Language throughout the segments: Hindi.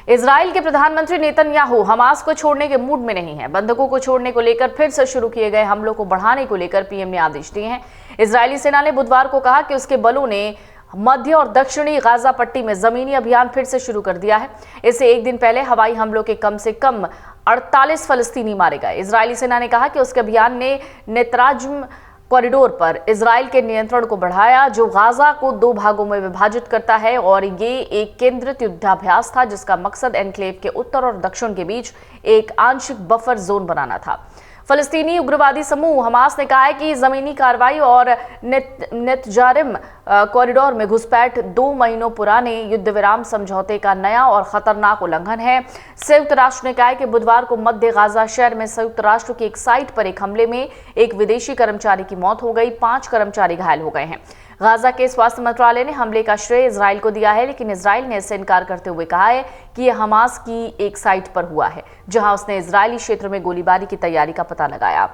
इजराइल के प्रधानमंत्री नेतन्याहू हमास को छोड़ने के मूड में नहीं है। बंधकों को छोड़ने को लेकर फिर से शुरू किए गए हमलों को बढ़ाने को लेकर पीएम ने आदेश दिए हैं। इजरायली सेना ने बुधवार को कहा कि उसके बलों ने मध्य और दक्षिणी गाजा पट्टी में जमीनी अभियान फिर से शुरू कर दिया है। इससे एक दिन पहले हवाई हमलों के कम से कम 48 फलस्तीनी मारे गए। इजरायली सेना ने कहा कि उसके अभियान ने नेतराज्म कॉरिडोर पर इजराइल के नियंत्रण को बढ़ाया, जो गाजा को 2 भागों में विभाजित करता है, और ये एक केंद्रित युद्धाभ्यास था जिसका मकसद एन्क्लेव के उत्तर और दक्षिण के बीच एक आंशिक बफर जोन बनाना था। फलस्तीनी उग्रवादी समूह हमास ने कहा है कि जमीनी कार्रवाई और नेतजारिम कॉरिडोर में घुसपैठ 2 महीनों पुराने युद्ध विराम समझौते का नया और खतरनाक उल्लंघन है। संयुक्त राष्ट्र ने कहा है कि बुधवार को मध्य गाजा शहर में संयुक्त राष्ट्र की एक साइट पर एक हमले में एक विदेशी कर्मचारी की मौत हो गई, 5 कर्मचारी घायल हो गए हैं। गाजा के स्वास्थ्य मंत्रालय ने हमले का श्रेय इजराइल को दिया है, लेकिन इजराइल ने इससे इनकार करते हुए कहा है कि यह हमास की एक साइट पर हुआ है, जहां उसने इजरायली क्षेत्र में गोलीबारी की तैयारी का पता लगाया।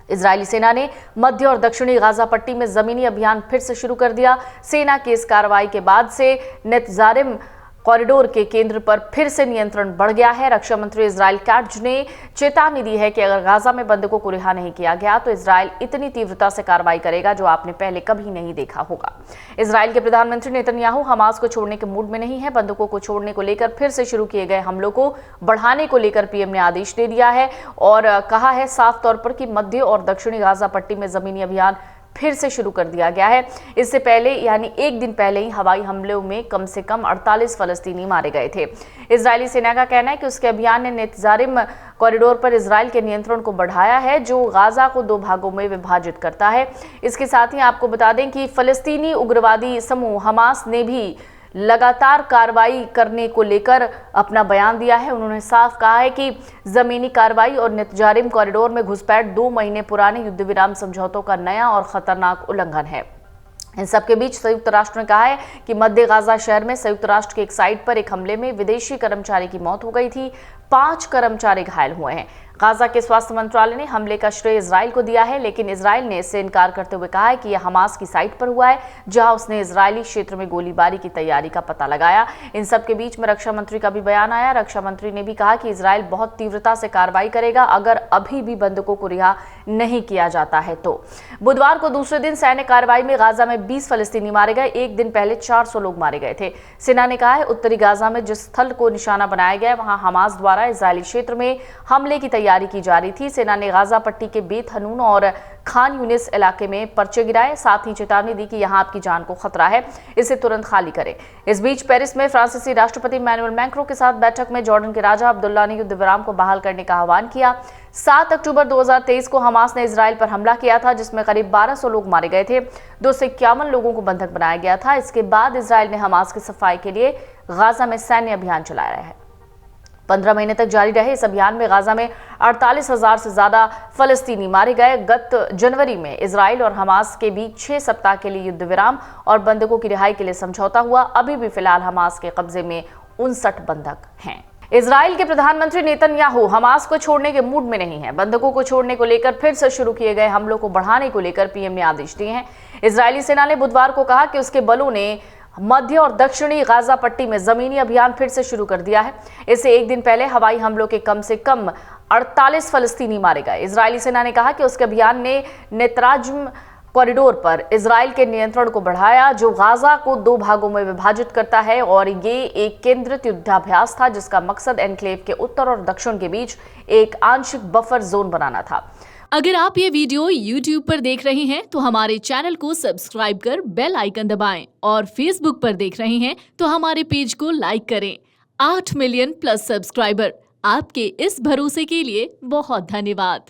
इजरायली सेना ने मध्य और दक्षिणी गाजा पट्टी में जमीनी अभियान फिर से शुरू कर दिया। सेना की इस कार्रवाई के बाद से नेतजारिम कॉरिडोर के केंद्र पर फिर से नियंत्रण बढ़ गया है। रक्षा मंत्री इजराइल कैट्ज ने चेतावनी दी है कि अगर गाजा में बंधकों को रिहा नहीं किया गया तो इजराइल इतनी तीव्रता से कार्रवाई करेगा जो आपने पहले कभी नहीं देखा होगा। इजराइल के प्रधानमंत्री नेतन्याहू हमास को छोड़ने के मूड में नहीं है। बंधकों को छोड़ने को लेकर फिर से शुरू किए गए हमलों को बढ़ाने को लेकर पीएम ने आदेश दे दिया है और कहा है साफ तौर पर कि मध्य और दक्षिणी गाजा पट्टी में जमीनी अभियान फिर से शुरू कर दिया गया है। इससे पहले यानी एक दिन पहले ही हवाई हमलों में कम से कम 48 फलस्तीनी मारे गए थे। इजरायली सेना का कहना है कि उसके अभियान ने नेतजारिम कॉरिडोर पर इजराइल के नियंत्रण को बढ़ाया है, जो गाजा को 2 भागों में विभाजित करता है। इसके साथ ही आपको बता दें कि फलस्तीनी उग्रवादी समूह हमास ने भी लगातार कार्रवाई करने को लेकर अपना बयान दिया है। उन्होंने साफ कहा है कि जमीनी कार्रवाई और नेतजारिम कॉरिडोर में घुसपैठ 2 महीने पुराने युद्ध विराम समझौतों का नया और खतरनाक उल्लंघन है। इन सबके बीच संयुक्त राष्ट्र ने कहा है कि मध्य गाजा शहर में संयुक्त राष्ट्र की एक साइट पर एक हमले में विदेशी कर्मचारी की मौत हो गई थी, 5 कर्मचारी घायल हुए हैं। गाजा के स्वास्थ्य मंत्रालय ने हमले का श्रेय इजराइल को दिया है, लेकिन इजराइल ने इससे इनकार करते हुए कहा है कि यह हमास की साइट पर हुआ है, जहां उसने इजरायली क्षेत्र में गोलीबारी की तैयारी का पता लगाया। इन सब के बीच में रक्षा मंत्री का भी बयान आया। रक्षा मंत्री ने भी कहा कि इजराइल बहुत तीव्रता से कार्रवाई करेगा अगर अभी भी बंधकों को रिहा नहीं किया जाता है तो। बुधवार को दूसरे दिन सैन्य कार्रवाई में गाजा में 20 फलस्तीनी मारे गए। एक दिन पहले 400 लोग मारे गए थे। सेना ने कहा है उत्तरी गाजा में जिस स्थल को निशाना बनाया गया वहां हमास द्वारा इजरायली क्षेत्र में हमले की तैयारी की जा रही थी। सेना ने गाजा पट्टी के बेत हनून और खान यूनिस इलाके में पर्चे गिराए, साथ ही चेतावनी दी कि यहां आपकी जान को खतरा है, इसे तुरंत खाली करें। इस बीच पेरिस में फ्रांसीसी राष्ट्रपति इमैनुअल मैक्रों के साथ बैठक में जॉर्डन के राजा अब्दुल्ला ने युद्ध विराम को बहाल करने का आह्वान किया। 7 अक्टूबर 2023 को हमास ने इजराइल पर हमला किया था, जिसमें करीब 1200 लोग मारे गए थे। 251 लोगों को बंधक बनाया गया था। इसके बाद इजराइल ने हमास की सफाई के लिए गाजा में सैन्य अभियान चलाया है। 15 महीने तक जारी रहे इस अभियान में गाजा में 48,000 से ज्यादा फलस्तीनी मारे गए। गत जनवरी में इजराइल और हमास के बीच 6 सप्ताह के लिए युद्ध विराम और बंधकों की रिहाई के लिए समझौता हुआ। अभी भी फिलहाल हमास के कब्जे में 59 बंधक हैं। इजराइल के प्रधानमंत्री नेतन्याहू हमास को छोड़ने के मूड में नहीं है। बंधकों को छोड़ने को लेकर फिर से शुरू किए गए हमलों को बढ़ाने को लेकर पीएम ने आदेश दिए हैं। इजरायली सेना ने बुधवार को कहा कि उसके बलों ने मध्य और दक्षिणी गाजा पट्टी में जमीनी अभियान फिर से शुरू कर दिया है। इससे एक दिन पहले हवाई हमलों के कम से कम 48 फलस्तीनी मारे गए। इजरायली सेना ने कहा कि उसके अभियान ने नेतराज्म कॉरिडोर पर इजराइल के नियंत्रण को बढ़ाया, जो गाजा को 2 भागों में विभाजित करता है, और ये एक केंद्रित युद्धाभ्यास था जिसका मकसद एन्क्लेव के उत्तर और दक्षिण के बीच एक आंशिक बफर जोन बनाना था। अगर आप ये वीडियो YouTube पर देख रहे हैं तो हमारे चैनल को सब्सक्राइब कर बेल आइकन दबाएं, और Facebook पर देख रहे हैं तो हमारे पेज को लाइक करें। 8 मिलियन प्लस सब्सक्राइबर, आपके इस भरोसे के लिए बहुत धन्यवाद।